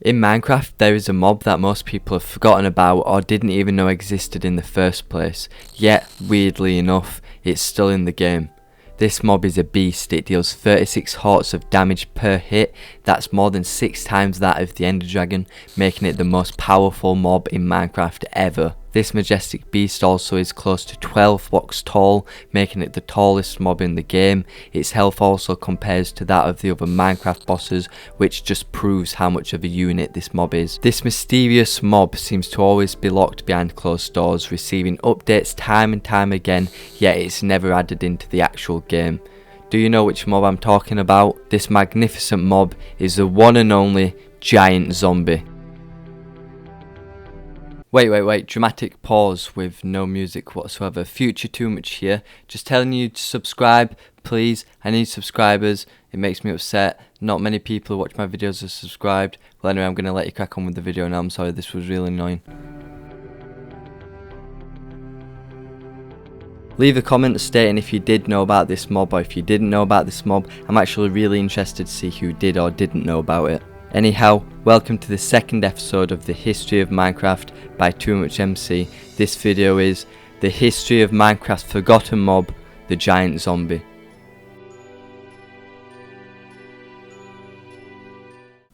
In Minecraft, there is a mob that most people have forgotten about or didn't even know existed in the first place, yet, weirdly enough, it's still in the game. This mob is a beast. It deals 36 hearts of damage per hit. That's more than 6 times that of the Ender Dragon, making it the most powerful mob in Minecraft ever. This majestic beast also is close to 12 blocks tall, making it the tallest mob in the game. Its health also compares to that of the other Minecraft bosses, which just proves how much of a unit this mob is. This mysterious mob seems to always be locked behind closed doors, receiving updates time and time again, yet it's never added into the actual game. Do you know which mob I'm talking about? This magnificent mob is the one and only giant zombie. Wait, dramatic pause with no music whatsoever. Future TooMuch here, just telling you to subscribe, please. I need subscribers, it makes me upset. Not many people who watch my videos are subscribed. Well, anyway, I'm going to let you crack on with the video now. I'm sorry, this was really annoying. Leave a comment stating if you did know about this mob or if you didn't know about this mob. I'm actually really interested to see who did or didn't know about it. Anyhow, welcome to the second episode of the History of Minecraft by TooMuchMC. This video is the history of Minecraft's forgotten mob, the giant zombie.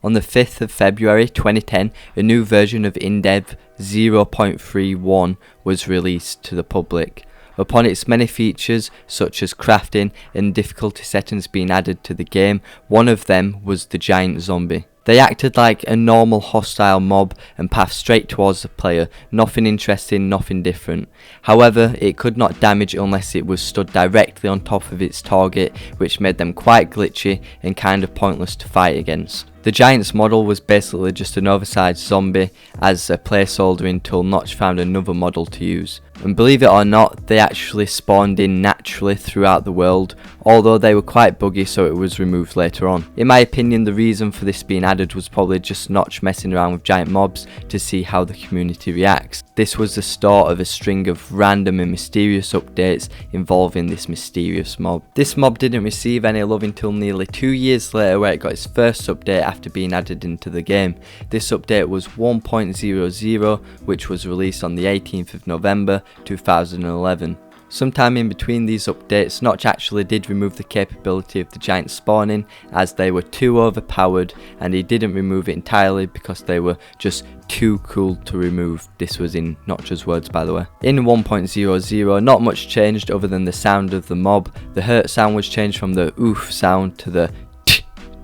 On the 5th of February 2010, a new version of InDev 0.31 was released to the public. Upon its many features, such as crafting and difficulty settings being added to the game, one of them was the giant zombie. They acted like a normal hostile mob and passed straight towards the player, nothing interesting, nothing different. However, it could not damage unless it was stood directly on top of its target, which made them quite glitchy and kind of pointless to fight against. The Giant's model was basically just an oversized zombie as a placeholder until Notch found another model to use. And believe it or not, they actually spawned in naturally throughout the world, although they were quite buggy, so it was removed later on. In my opinion, the reason for this being added was probably just Notch messing around with giant mobs to see how the community reacts. This was the start of a string of random and mysterious updates involving this mysterious mob. This mob didn't receive any love until nearly 2 years later, where it got its first update after being added into the game. This update was 1.00, which was released on the 18th of November 2011. Sometime in between these updates, Notch actually did remove the capability of the giant spawning as they were too overpowered, and he didn't remove it entirely because they were just too cool to remove. This was in Notch's words, by the way. In 1.00, not much changed other than the sound of the mob. The hurt sound was changed from the oof sound to the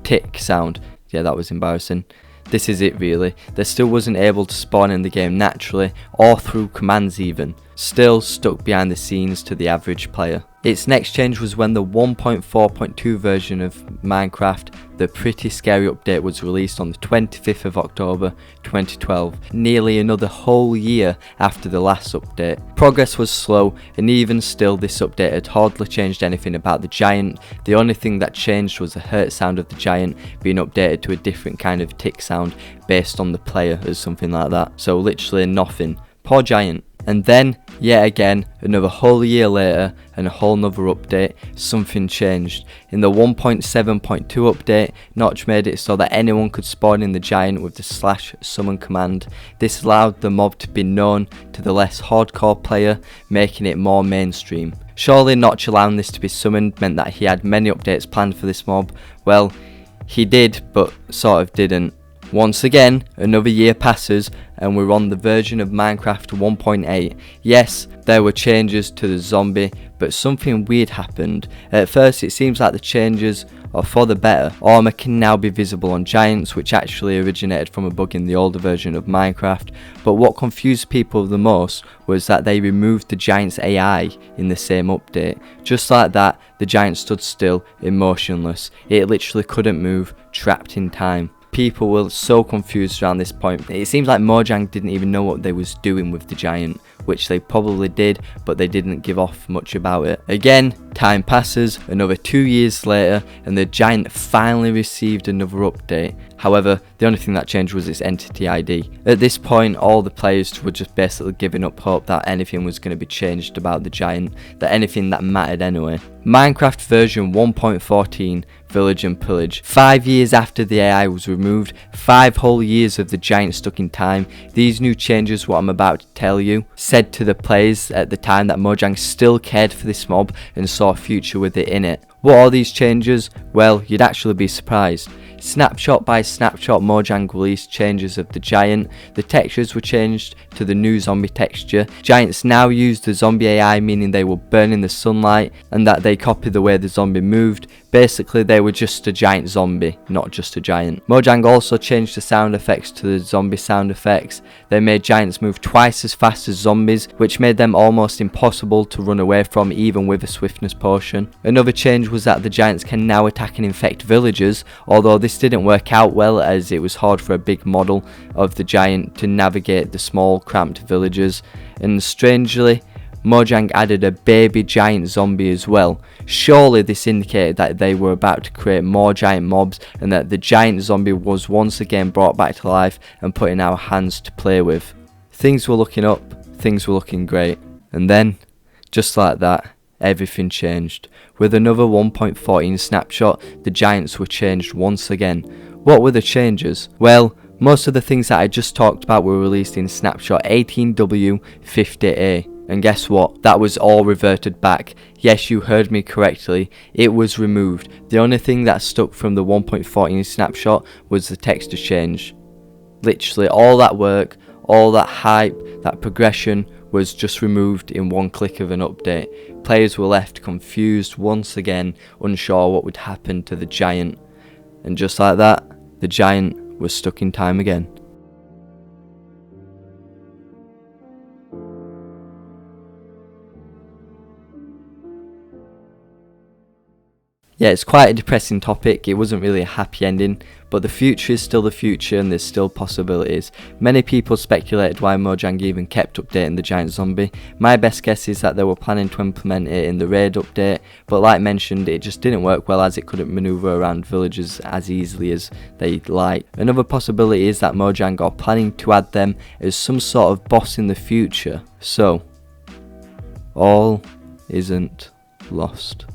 tick sound. Yeah, that was embarrassing. This is it really. They still wasn't able to spawn in the game naturally or through commands even. Still stuck behind the scenes to the average player. Its next change was when the 1.4.2 version of Minecraft, the Pretty Scary update, was released on the 25th of October 2012, nearly another whole year after the last update. Progress was slow, and even still this update had hardly changed anything about the giant. The only thing that changed was the hurt sound of the giant being updated to a different kind of tick sound based on the player or something like that. So literally nothing. Poor giant. And then, yet again, another whole year later, and a whole nother update, something changed. In the 1.7.2 update, Notch made it so that anyone could spawn in the giant with the /summon command. This allowed the mob to be known to the less hardcore player, making it more mainstream. Surely Notch allowing this to be summoned meant that he had many updates planned for this mob. Well, he did, but sort of didn't. Once again, another year passes and we're on the version of Minecraft 1.8. Yes, there were changes to the zombie, but something weird happened. At first it seems like the changes are for the better. Armor can now be visible on giants, which actually originated from a bug in the older version of Minecraft. But what confused people the most was that they removed the giant's AI in the same update. Just like that, the giant stood still, emotionless. It literally couldn't move, trapped in time. People were so confused around this point. It seems like Mojang didn't even know what they was doing with the giant, which they probably did, but they didn't give off much about it. Again, time passes, another 2 years later, and the giant finally received another update. However, the only thing that changed was its entity ID. At this point, all the players were just basically giving up hope that anything was going to be changed about the giant, that anything that mattered anyway. Minecraft version 1.14 Village and Pillage. 5 years after the AI was removed, 5 whole years of the giant stuck in time, these new changes, what I'm about to tell you, said to the players at the time that Mojang still cared for this mob and saw a future with it in it. What are these changes? Well, you'd actually be surprised. Snapshot by snapshot, Mojang released changes of the giant. The textures were changed to the new zombie texture. Giants now use the zombie AI, meaning they will burn in the sunlight and that they copy the way the zombie moved. Basically, they were just a giant zombie, not just a giant. Mojang also changed the sound effects to the zombie sound effects. They made giants move twice as fast as zombies, which made them almost impossible to run away from even with a swiftness potion. Another change was that the giants can now attack and infect villagers, although this didn't work out well as it was hard for a big model of the giant to navigate the small cramped villagers. And strangely, Mojang added a baby giant zombie as well. Surely this indicated that they were about to create more giant mobs and that the giant zombie was once again brought back to life and put in our hands to play with. Things were looking up, things were looking great, and then, just like that, everything changed. With another 1.14 snapshot, the giants were changed once again. What were the changes? Well, most of the things that I just talked about were released in snapshot 18W50A. And guess what? That was all reverted back. Yes, you heard me correctly. It was removed. The only thing that stuck from the 1.14 snapshot was the texture change. Literally all that work, all that hype, that progression was just removed in one click of an update. Players were left confused once again, unsure what would happen to the giant. And just like that, the giant was stuck in time again. Yeah, it's quite a depressing topic. It wasn't really a happy ending, but the future is still the future and there's still possibilities. Many people speculated why Mojang even kept updating the giant zombie. My best guess is that they were planning to implement it in the raid update, but like mentioned, it just didn't work well as it couldn't maneuver around villagers as easily as they'd like. Another possibility is that Mojang are planning to add them as some sort of boss in the future. So, all isn't lost.